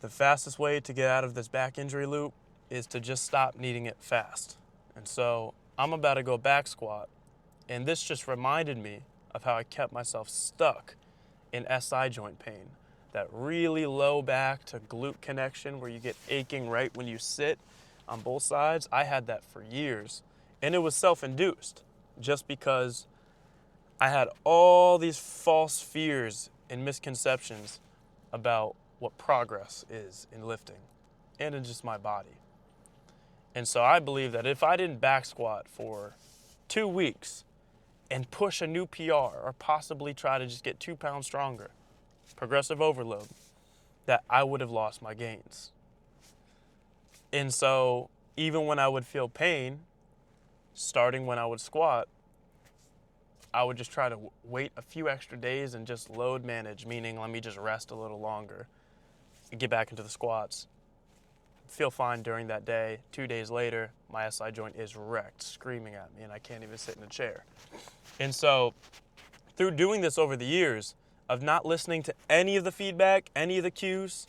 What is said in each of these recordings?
The fastest way to get out of this back injury loop is to just stop needing it fast. And so I'm about to go back squat, and this just reminded me of how I kept myself stuck in SI joint pain. That really low back to glute connection where you get aching right when you sit on both sides. I had that for years, and it was self-induced just because I had all these false fears and misconceptions about what progress is in lifting and in just my body. And so I believe that if I didn't back squat for 2 weeks and push a new PR or possibly try to just get 2 pounds stronger, progressive overload, that I would have lost my gains. And so even when I would feel pain, starting when I would squat, I would just try to wait a few extra days and just load manage, meaning let me just rest a little longer, get back into the squats, feel fine during that day. 2 days later, my SI joint is wrecked, screaming at me, and I can't even sit in a chair. And so through doing this over the years, of not listening to any of the feedback, any of the cues,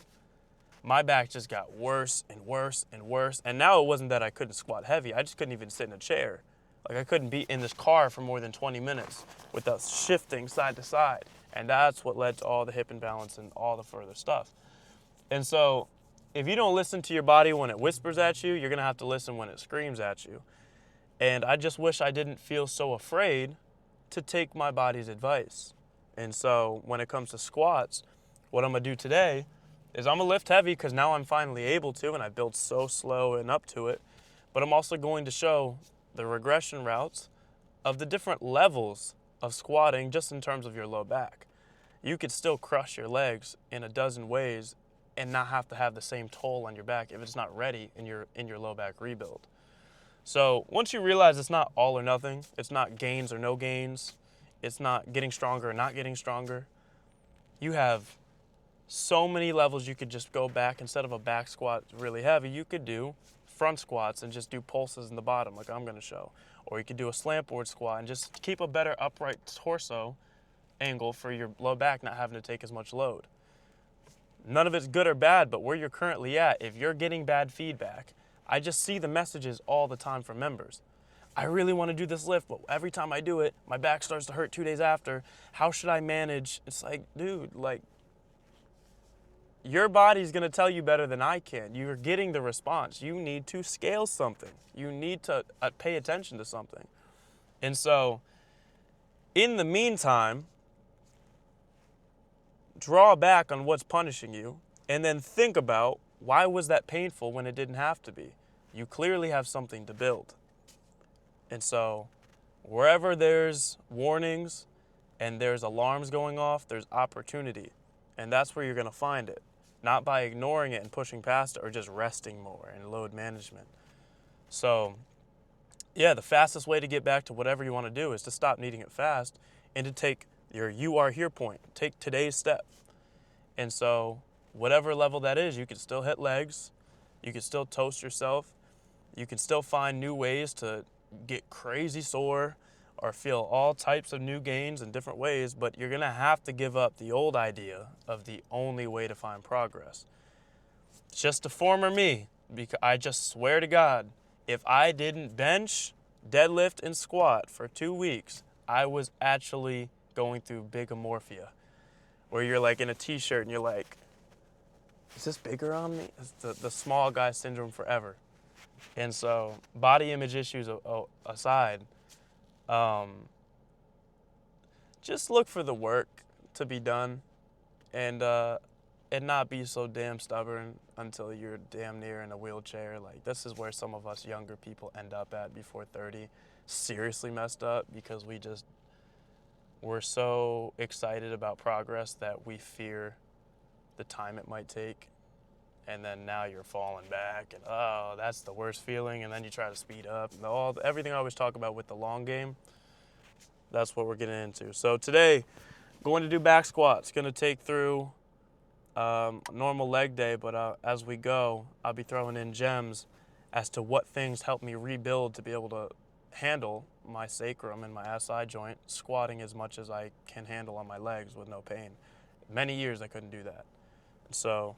my back just got worse and worse and worse. And now it wasn't that I couldn't squat heavy, I just couldn't even sit in a chair. Like I couldn't be in this car for more than 20 minutes without shifting side to side. And that's what led to all the hip imbalance and all the further stuff. And so if you don't listen to your body when it whispers at you, you're gonna have to listen when it screams at you. And I just wish I didn't feel so afraid to take my body's advice. And so when it comes to squats, what I'm gonna do today is I'm gonna lift heavy because now I'm finally able to, and I built so slow and up to it. But I'm also going to show the regression routes of the different levels of squatting just in terms of your low back. You could still crush your legs in a dozen ways and not have to have the same toll on your back if it's not ready in your low back rebuild. So once you realize it's not all or nothing, it's not gains or no gains, it's not getting stronger or not getting stronger, you have so many levels you could just go back. Instead of a back squat really heavy, you could do front squats and just do pulses in the bottom like I'm gonna show. Or you could do a slant board squat and just keep a better upright torso angle for your low back not having to take as much load. None of it's good or bad, but where you're currently at, if you're getting bad feedback, I just see the messages all the time from members. I really want to do this lift, but every time I do it, my back starts to hurt 2 days after. How should I manage? It's like, dude, like, your body's going to tell you better than I can. You're getting the response. You need to scale something. You need to pay attention to something. And so, in the meantime, draw back on what's punishing you, and then think about why was that painful when it didn't have to be. You clearly have something to build. And so wherever there's warnings and there's alarms going off, there's opportunity. And that's where you're going to find it. Not by ignoring it and pushing past it or just resting more and load management. So yeah, the fastest way to get back to whatever you want to do is to stop needing it fast and to take your you are here point. Take today's step. And so whatever level that is, you can still hit legs. You can still toast yourself. You can still find new ways to get crazy sore or feel all types of new gains in different ways, but you're gonna have to give up the old idea of the only way to find progress. Just a former me, because I just swear to God, if I didn't bench, deadlift, and squat for 2 weeks, I was actually going through bigomorphia, where you're like in a t-shirt and you're like, is this bigger on me? It's the small guy syndrome forever. And so body image issues aside, just look for the work to be done and not be so damn stubborn until you're damn near in a wheelchair. Like, this is where some of us younger people end up at before 30, seriously messed up because we're so excited about progress that we fear the time it might take. And then now you're falling back and, oh, that's the worst feeling. And then you try to speed up. And everything I always talk about with the long game, that's what we're getting into. So today, going to do back squats. Going to take through normal leg day, but as we go, I'll be throwing in gems as to what things help me rebuild to be able to handle my sacrum and my SI joint, squatting as much as I can handle on my legs with no pain. Many years I couldn't do that. So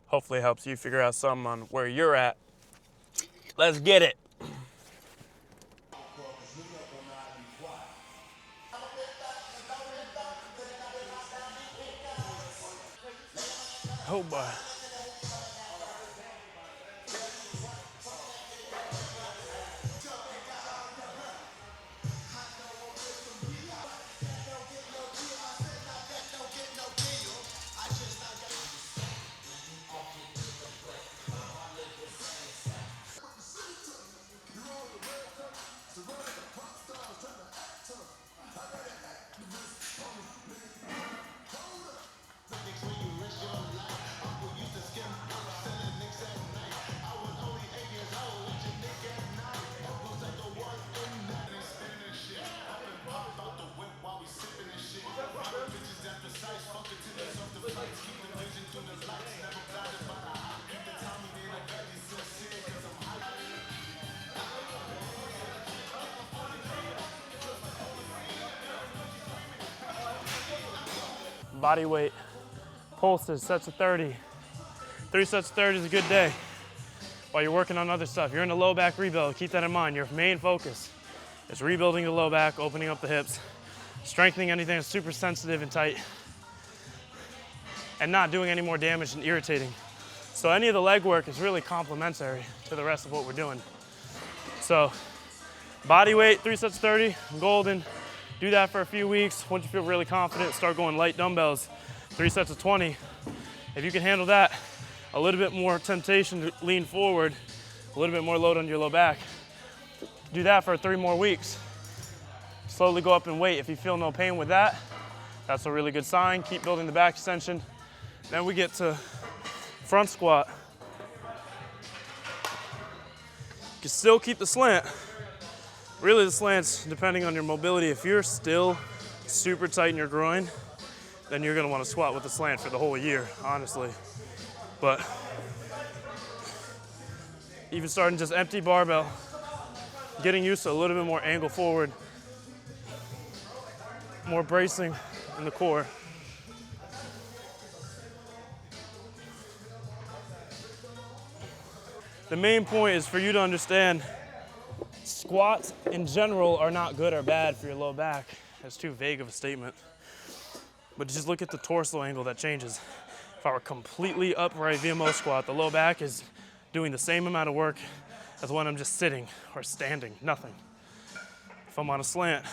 Hopefully it helps you figure out something on where you're at. Let's get it. Oh boy. Body weight, pulses, sets of 30. 3 sets of 30 is a good day while you're working on other stuff. You're in a low back rebuild, keep that in mind. Your main focus is rebuilding the low back, opening up the hips, strengthening anything that's super sensitive and tight, and not doing any more damage and irritating. So any of the leg work is really complementary to the rest of what we're doing. So body weight, 3 sets of 30, golden. Do that for a few weeks. Once you feel really confident, start going light dumbbells, 3 sets of 20. If you can handle that, a little bit more temptation to lean forward, a little bit more load on your low back. Do that for 3 more weeks. Slowly go up in weight. If you feel no pain with that, that's a really good sign. Keep building the back extension. Then we get to front squat. You can still keep the slant. Really the slant's depending on your mobility. If you're still super tight in your groin, then you're gonna wanna squat with the slant for the whole year, honestly. But even starting just empty barbell, getting used to a little bit more angle forward, more bracing in the core. The main point is for you to understand squats in general are not good or bad for your low back. That's too vague of a statement. But just look at the torso angle that changes. If I were completely upright VMO squat, the low back is doing the same amount of work as when I'm just sitting or standing, nothing. If I'm on a slant,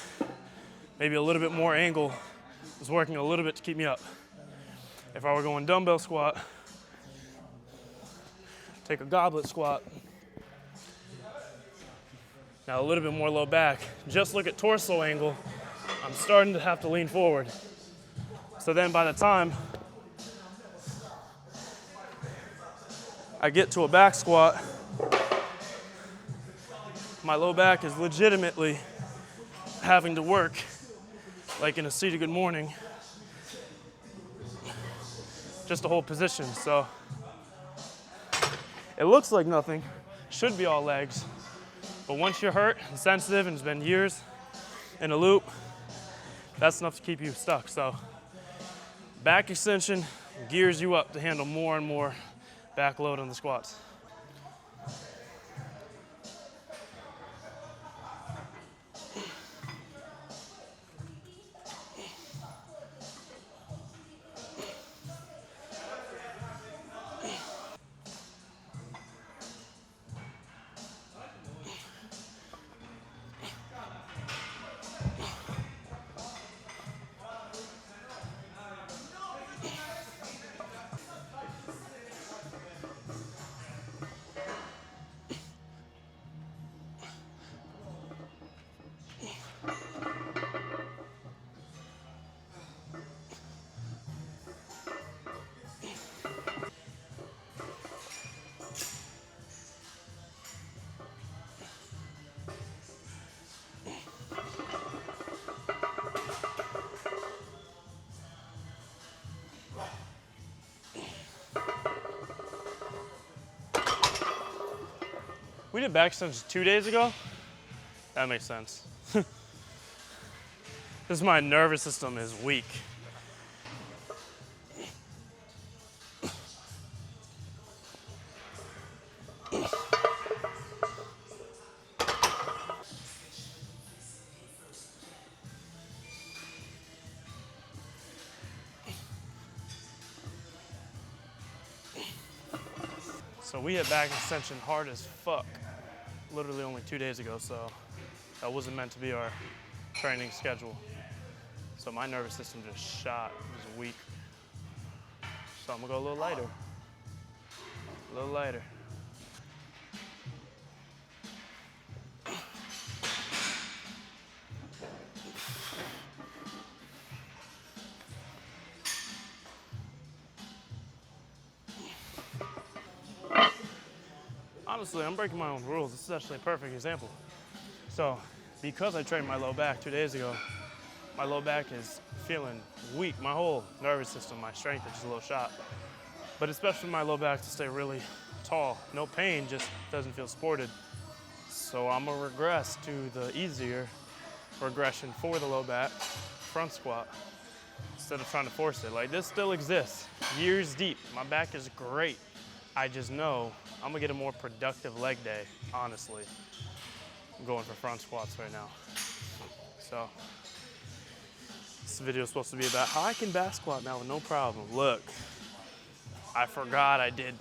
maybe a little bit more angle is working a little bit to keep me up. If I were going dumbbell squat, take a goblet squat. Now a little bit more low back. Just look at torso angle. I'm starting to have to lean forward. So then by the time I get to a back squat, my low back is legitimately having to work like in a seated good morning, just to hold position. So it looks like nothing, should be all legs, but once you're hurt and sensitive and it's been years in a loop, that's enough to keep you stuck. So back extension gears you up to handle more and more back load on the squats. We did back extensions 2 days ago. That makes sense. This my nervous system is weak. So we hit back extension hard as fuck, literally only 2 days ago, so that wasn't meant to be our training schedule. So my nervous system just shot, it was weak. So I'm gonna go a little lighter. A little lighter. Honestly, I'm breaking my own rules. This is actually a perfect example. So, because I trained my low back 2 days ago, my low back is feeling weak. My whole nervous system, my strength is just a little shot. But especially my low back to stay really tall. No pain, just doesn't feel supported. So I'm gonna regress to the easier regression for the low back, front squat, instead of trying to force it. Like, this still exists, years deep. My back is great. I just know I'm gonna get a more productive leg day, honestly. I'm going for front squats right now. So, this video is supposed to be about how I can back squat now with no problem. Look, I forgot I did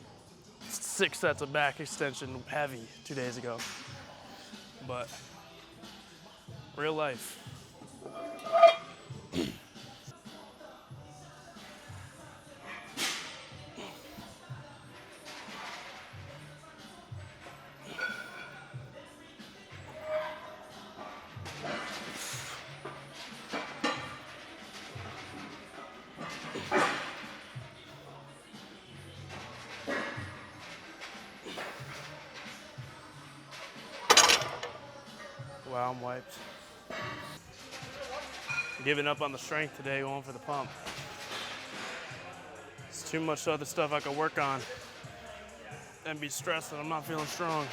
6 sets of back extension heavy 2 days ago. But, real life. Wow, I'm wiped. Giving up on the strength today, going for the pump. There's too much other stuff I could work on and be stressed that I'm not feeling strong.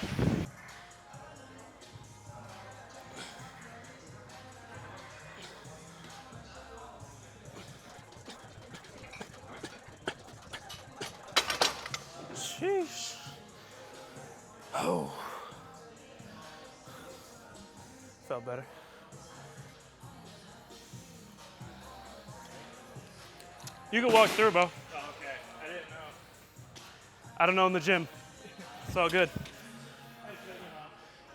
Sheesh. Oh. Felt better. You can walk through, bro. Oh, okay. I didn't know. I don't know in the gym. It's all good.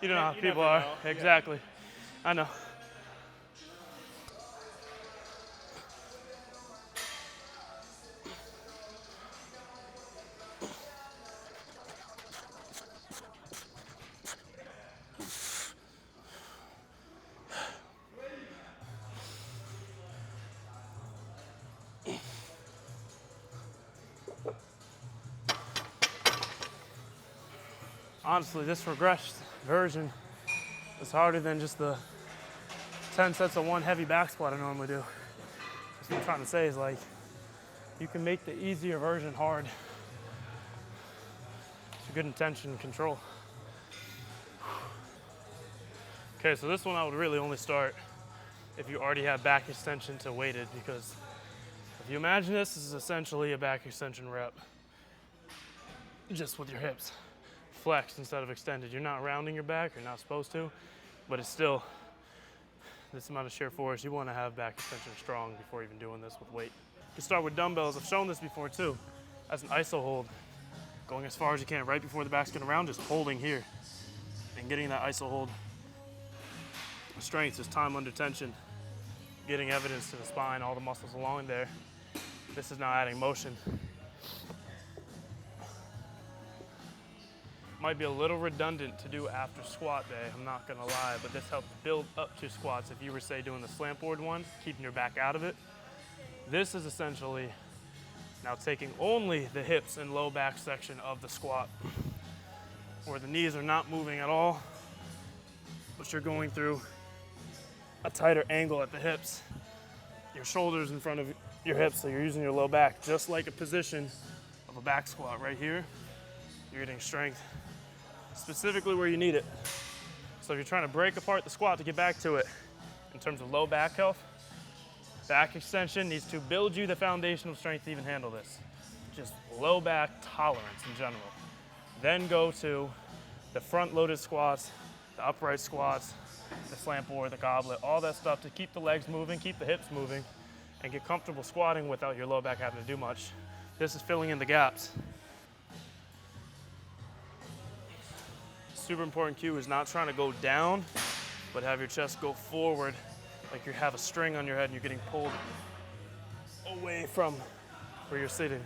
You know how people are. know. Exactly. I know. Honestly, this regressed version is harder than just the 10 sets of one heavy back squat I normally do. That's what I'm trying to say is, like, you can make the easier version hard. It's a good intention and control. Okay, so this one I would really only start if you already have back extension to weighted, because if you imagine this is essentially a back extension rep, just with your hips flexed instead of extended. You're not rounding your back, you're not supposed to, but it's still this amount of shear force. You want to have back extension strong before even doing this with weight. You can start with dumbbells. I've shown this before too, as an iso hold, going as far as you can right before the back's going around, just holding here and getting that iso hold strength, just time under tension, getting evidence to the spine, all the muscles along there. This is now adding motion. Might be a little redundant to do after squat day, I'm not gonna lie, but this helps build up to squats. If you were, say, doing the slant board one, keeping your back out of it, this is essentially now taking only the hips and low back section of the squat, where the knees are not moving at all, but you're going through a tighter angle at the hips, your shoulders in front of your hips, so you're using your low back, just like a position of a back squat right here. You're getting strength specifically where you need it. So if you're trying to break apart the squat to get back to it, in terms of low back health, back extension needs to build you the foundational strength to even handle this. Just low back tolerance in general. Then go to the front loaded squats, the upright squats, the slant board, the goblet, all that stuff to keep the legs moving, keep the hips moving, and get comfortable squatting without your low back having to do much. This is filling in the gaps. super important cue is not trying to go down, but have your chest go forward like you have a string on your head and you're getting pulled away from where you're sitting.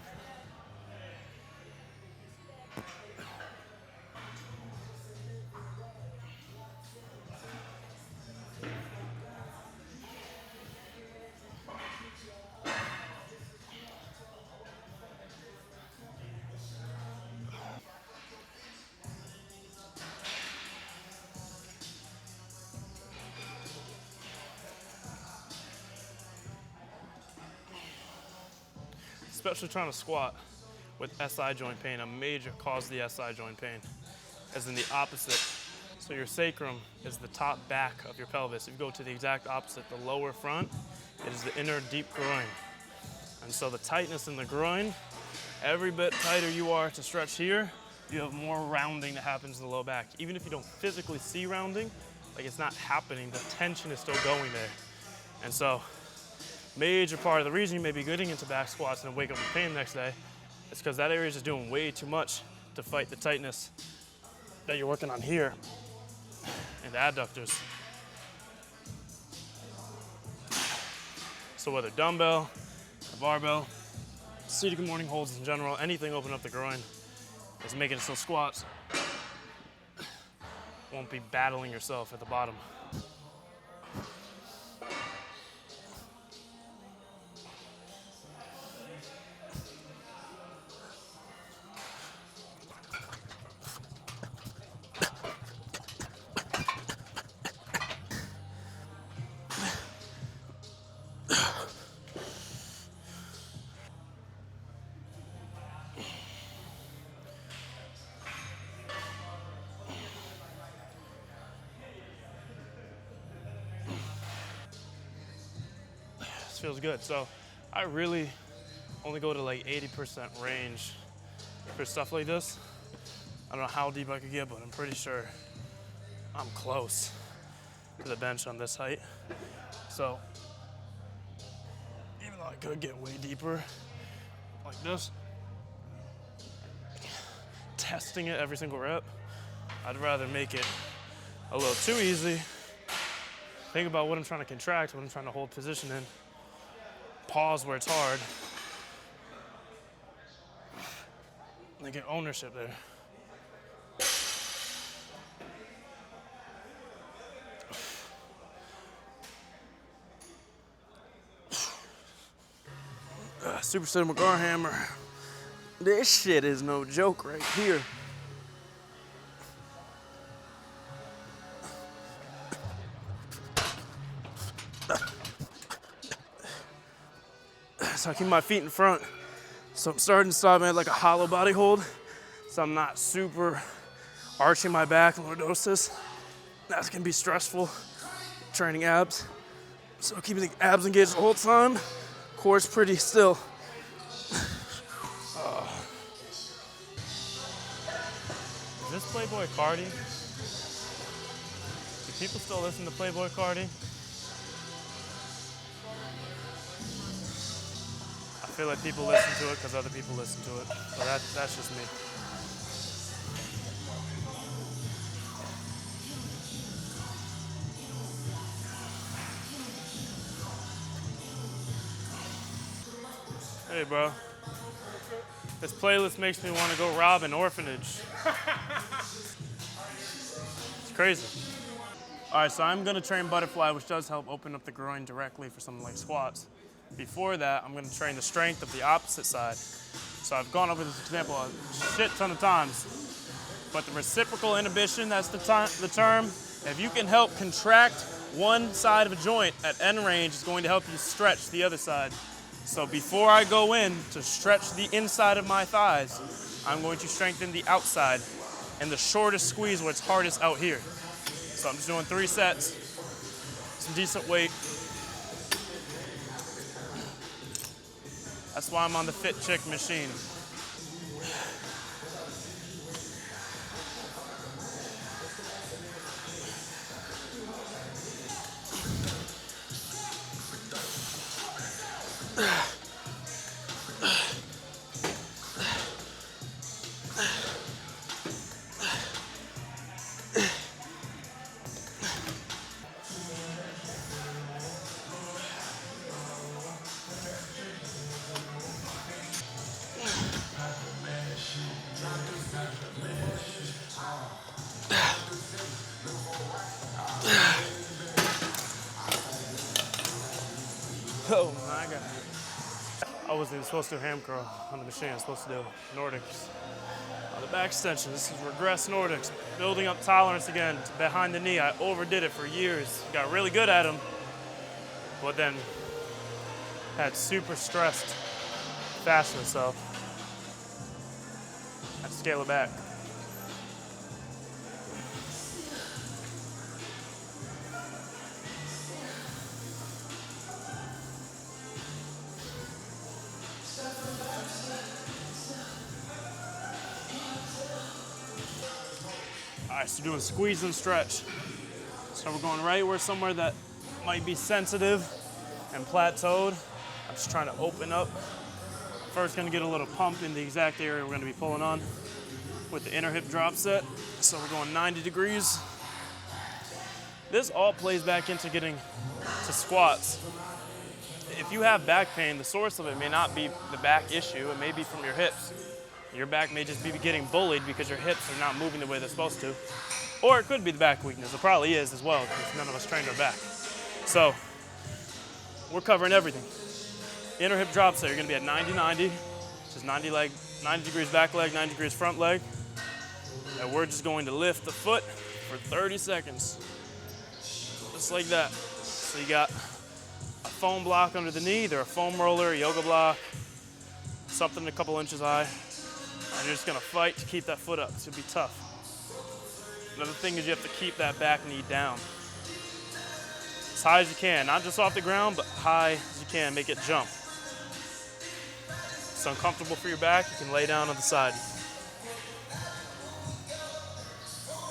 Especially trying to squat with SI joint pain. A major cause of the SI joint pain is in the opposite. So your sacrum is the top back of your pelvis. If you go to the exact opposite, the lower front, it is the inner deep groin. And so the tightness in the groin, every bit tighter you are to stretch here, you have more rounding that happens in the low back. Even if you don't physically see rounding, like it's not happening, the tension is still going there. And so major part of the reason you may be getting into back squats and wake up with pain the next day is because that area is just doing way too much to fight the tightness that you're working on here and the adductors. So whether dumbbell, a barbell, seated morning holds in general, anything open up the groin is making it so squats won't be battling yourself at the bottom. This feels good. So I really only go to like 80% range for stuff like this. I don't know how deep I could get, but I'm pretty sure I'm close to the bench on this height. So even though I could get way deeper like this, testing it every single rep, I'd rather make it a little too easy. Think about what I'm trying to contract, what I'm trying to hold position in. Pause where it's hard. And get ownership there. Superset McGar hammer. This shit is no joke right here. So I keep my feet in front. So I'm starting to stop at like a hollow body hold. So I'm not super arching my back and lordosis. That can be stressful, training abs. So keeping the abs engaged the whole time. Core's pretty still. Is this Playboy Cardi? Do people still listen to Playboy Cardi? I feel like people listen to it because other people listen to it. So that's just me. Hey, bro. This playlist makes me want to go rob an orphanage. It's crazy. All right, so I'm gonna train butterfly, which does help open up the groin directly for something like squats. Before that, I'm gonna train the strength of the opposite side. So I've gone over this example a shit ton of times, but the reciprocal inhibition, that's the term. If you can help contract one side of a joint at end range, it's going to help you stretch the other side. So before I go in to stretch the inside of my thighs, I'm going to strengthen the outside and the shortest squeeze where it's hardest out here. So I'm just doing 3 sets, some decent weight. That's why I'm on the Fit Chick machine. Oh my God. I wasn't even supposed to do ham curl on the machine. I was supposed to do Nordics. On the back extension, this is regress Nordics. Building up tolerance again behind the knee. I overdid it for years. Got really good at them, but then had super stressed fascia, so I had to scale it back. All right, so doing squeeze and stretch. So we're going right where somewhere that might be sensitive and plateaued. I'm just trying to open up. First gonna get a little pump in the exact area we're gonna be pulling on with the inner hip drop set. So we're going 90 degrees. This all plays back into getting to squats. If you have back pain, the source of it may not be the back issue, it may be from your hips. Your back may just be getting bullied because your hips are not moving the way they're supposed to. Or it could be the back weakness. It probably is as well, because none of us trained our back. So we're covering everything. Inner hip drop set, you're gonna be at 90-90, which is 90 degrees back leg, 90 degrees front leg. And we're just going to lift the foot for 30 seconds. Just like that. So you got a foam block under the knee, either a foam roller, a yoga block, something a couple inches high. And you're just gonna fight to keep that foot up. It's gonna be tough. Another thing is you have to keep that back knee down. As high as you can, not just off the ground, but high as you can, make it jump. If it's uncomfortable for your back, you can lay down on the side.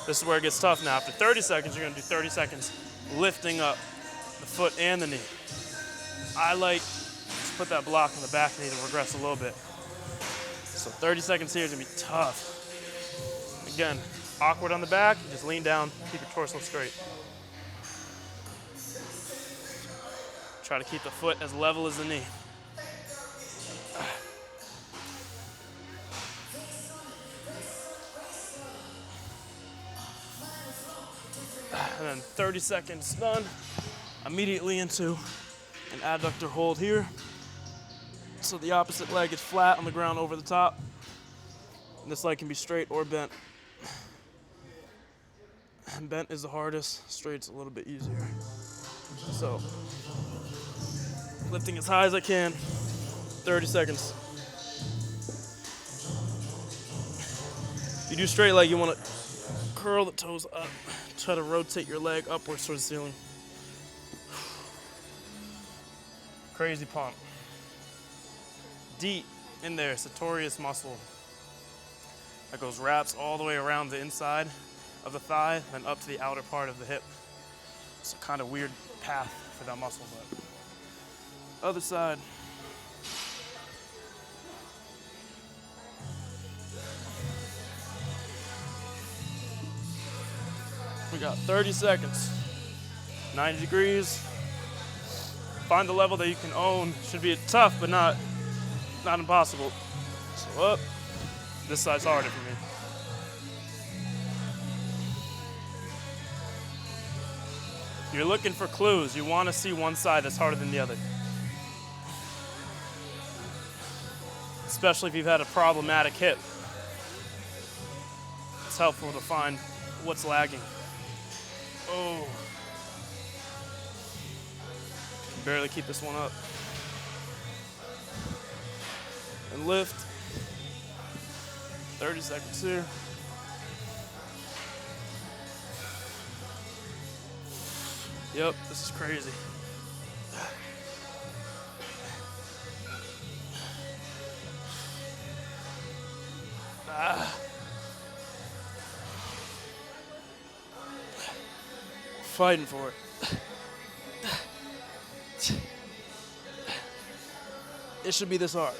This is where it gets tough now. After 30 seconds, you're gonna do 30 seconds lifting up the foot and the knee. I like to put that block on the back knee to regress a little bit. So 30 seconds here is gonna be tough. Again, awkward on the back, you just lean down, keep your torso straight. Try to keep the foot as level as the knee. And then 30 seconds done, immediately into an adductor hold here. So the opposite leg is flat on the ground over the top. And this leg can be straight or bent. And bent is the hardest, straight's a little bit easier. So, lifting as high as I can, 30 seconds. If you do straight leg, you want to curl the toes up. Try to rotate your leg upwards towards the ceiling. Crazy pump. Deep in there, sartorius muscle that wraps all the way around the inside of the thigh, then up to the outer part of the hip. It's a kind of weird path for that muscle, but other side. We got 30 seconds, 90 degrees. Find the level that you can own. Should be tough, but not impossible. So up. This side's harder for me. You're looking for clues. You want to see one side that's harder than the other. Especially if you've had a problematic hip. It's helpful to find what's lagging. Oh. Can barely keep this one up. And lift. 30 seconds here. Yep, this is crazy. Fighting for it. It should be this hard.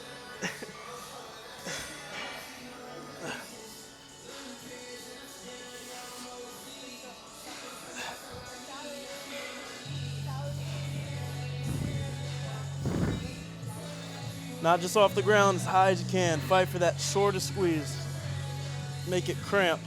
Not just off the ground, as high as you can. Fight for that shortest squeeze. Make it cramp.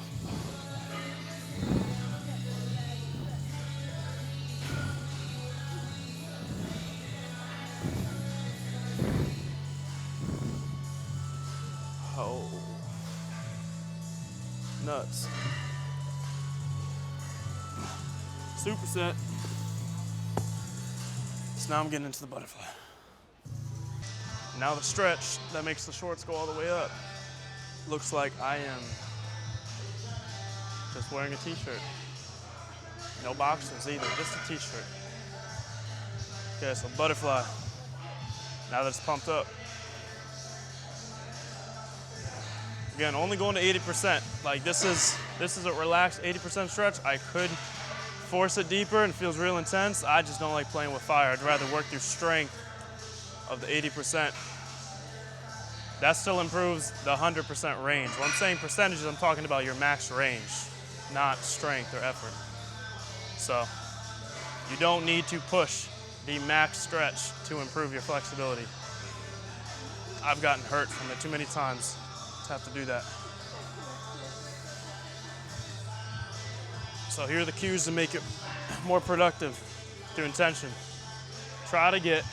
Oh. Nuts. Superset. So now I'm getting into the butterfly. Now the stretch that makes the shorts go all the way up. Looks like I am just wearing a t-shirt. No boxers either, just a t-shirt. Okay, so butterfly. Now that it's pumped up. Again, only going to 80%. Like this is a relaxed 80% stretch. I could force it deeper and it feels real intense. I just don't like playing with fire. I'd rather work through strength of the 80%. That still improves the 100% range. When I'm saying percentages, I'm talking about your max range, not strength or effort. So you don't need to push the max stretch to improve your flexibility. I've gotten hurt from it too many times to have to do that. So here are the cues to make it more productive through intention. Try to get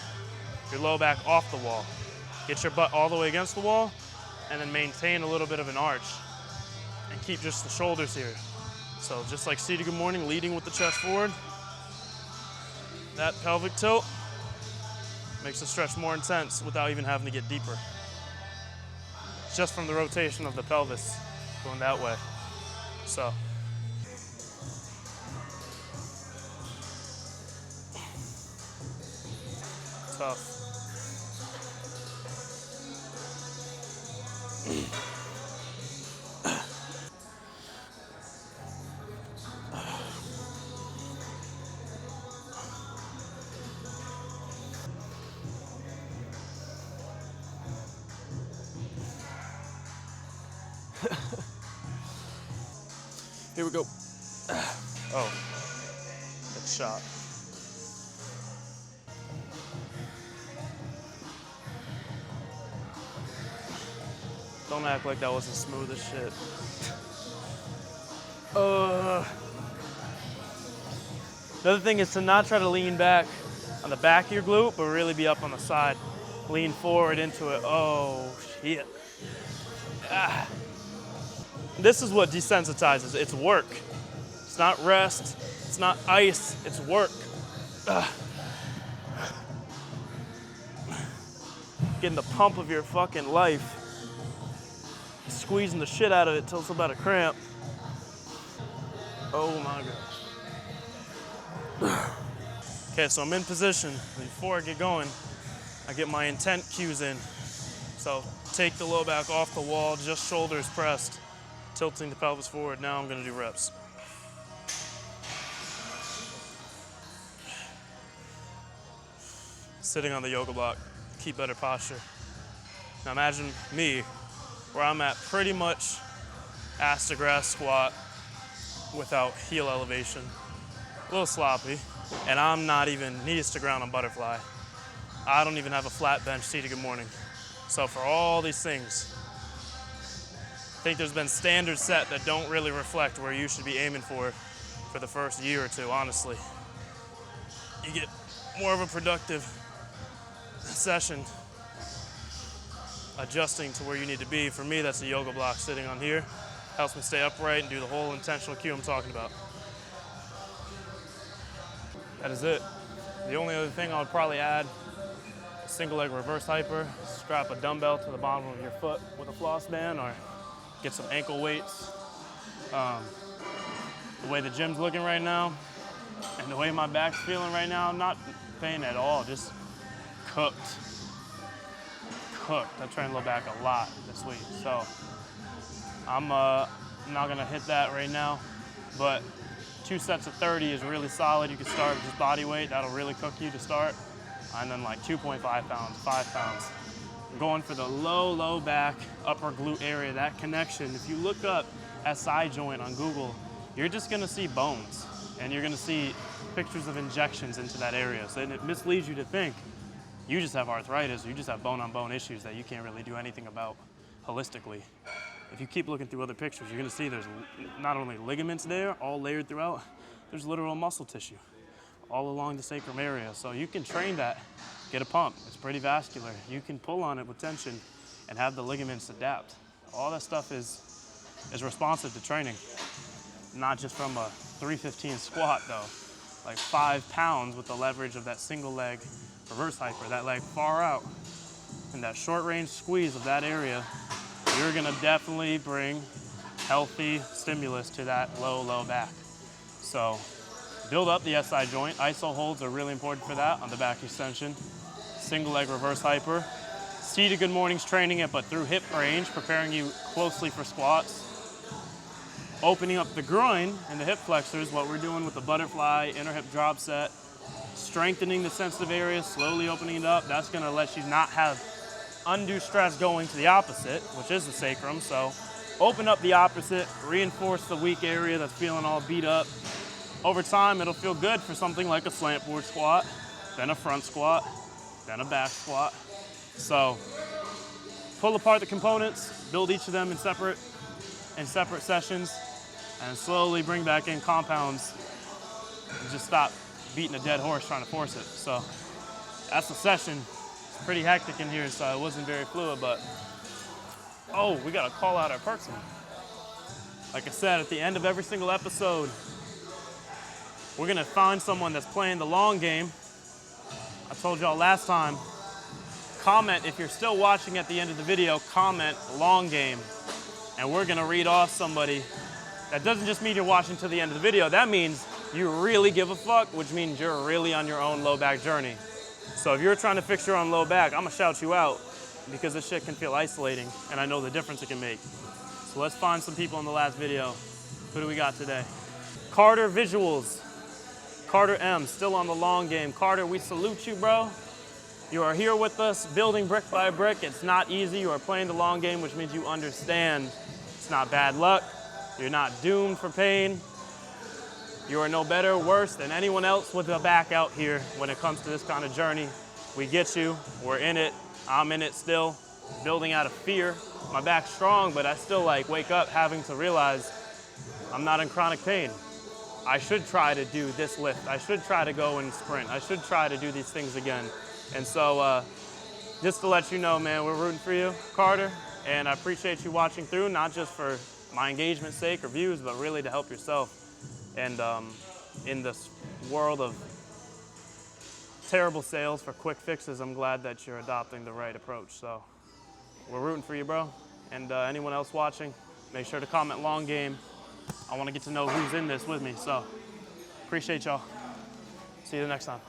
your low back off the wall. Get your butt all the way against the wall and then maintain a little bit of an arch and keep just the shoulders here. So just like seated good morning, leading with the chest forward. That pelvic tilt makes the stretch more intense without even having to get deeper. Just from the rotation of the pelvis going that way. So. Tough. Here we go. Oh, good shot. Don't act like that wasn't smooth as shit. The other thing is to not try to lean back on the back of your glute, but really be up on the side. Lean forward into it. Oh, shit. Ah. This is what desensitizes. It's work. It's not rest. It's not ice. It's work. Getting the pump of your fucking life. Squeezing the shit out of it till it's about a cramp. Oh my gosh. Okay, so I'm in position. Before I get going, I get my intent cues in. So take the low back off the wall, just shoulders pressed, tilting the pelvis forward. Now I'm gonna do reps. Sitting on the yoga block, keep better posture. Now imagine me, where I'm at pretty much ass to grass squat without heel elevation. A little sloppy, and I'm not even knees to ground on butterfly. I don't even have a flat bench seated good morning. So for all these things, I think there's been standards set that don't really reflect where you should be aiming for the first year or two, honestly. You get more of a productive session adjusting to where you need to be. For me, that's a yoga block sitting on here. Helps me stay upright and do the whole intentional cue I'm talking about. That is it. The only other thing I would probably add, a single leg reverse hyper, strap a dumbbell to the bottom of your foot with a floss band or get some ankle weights. The way the gym's looking right now and the way my back's feeling right now, I'm not pain at all, just cooked. I trained low back a lot this week, so I'm not gonna hit that right now, but 2 sets of 30 is really solid. You can start with just body weight, that'll really cook you to start, and then like 2.5 pounds, 5 pounds. I'm going for the low back, upper glute area, that connection. If you look up SI joint on Google, you're just gonna see bones, and you're gonna see pictures of injections into that area, so it misleads you to think you just have arthritis, or you just have bone-on-bone issues that you can't really do anything about holistically. If you keep looking through other pictures, you're gonna see there's not only ligaments there, all layered throughout, there's literal muscle tissue all along the sacrum area. So you can train that, get a pump. It's pretty vascular. You can pull on it with tension and have the ligaments adapt. All that stuff is responsive to training. Not just from a 315 squat though. Like 5 pounds with the leverage of that single leg reverse hyper, that leg far out, and that short range squeeze of that area, you're gonna definitely bring healthy stimulus to that low back. So build up the SI joint. ISO holds are really important for that on the back extension. Single leg reverse hyper. Seated good morning's training it, but through hip range, preparing you closely for squats. Opening up the groin and the hip flexors, what we're doing with the butterfly, inner hip drop set. Strengthening the sensitive areas, slowly opening it up. That's gonna let you not have undue stress going to the opposite, which is the sacrum. So open up the opposite, reinforce the weak area that's feeling all beat up. Over time, it'll feel good for something like a slant board squat, then a front squat, then a back squat. So pull apart the components, build each of them in separate sessions, and slowly bring back in compounds and just stop beating a dead horse trying to force it. So that's the session. It's pretty hectic in here, so it wasn't very fluid, but oh, we gotta call out our person. Like I said, at the end of every single episode, we're gonna find someone that's playing the long game. I told y'all last time, comment if you're still watching at the end of the video, comment long game. And we're gonna read off somebody. That doesn't just mean you're watching to the end of the video, that means you really give a fuck, which means you're really on your own low back journey. So if you're trying to fix your own low back, I'm gonna shout you out because this shit can feel isolating and I know the difference it can make. So let's find some people in the last video. Who do we got today? Carter Visuals. Carter M, still on the long game. Carter, we salute you, bro. You are here with us, building brick by brick. It's not easy. You are playing the long game, which means you understand it's not bad luck. You're not doomed for pain. You are no better or worse than anyone else with a back out here when it comes to this kind of journey. We get you. We're in it. I'm in it still, building out of fear. My back's strong, but I still wake up having to realize I'm not in chronic pain. I should try to do this lift. I should try to go and sprint. I should try to do these things again. And so just to let you know, man, we're rooting for you, Carter. And I appreciate you watching through, not just for my engagement's sake or views, but really to help yourself. And in this world of terrible sales for quick fixes, I'm glad that you're adopting the right approach. So we're rooting for you, bro. And anyone else watching, make sure to comment long game. I want to get to know who's in this with me. So appreciate y'all. See you the next time.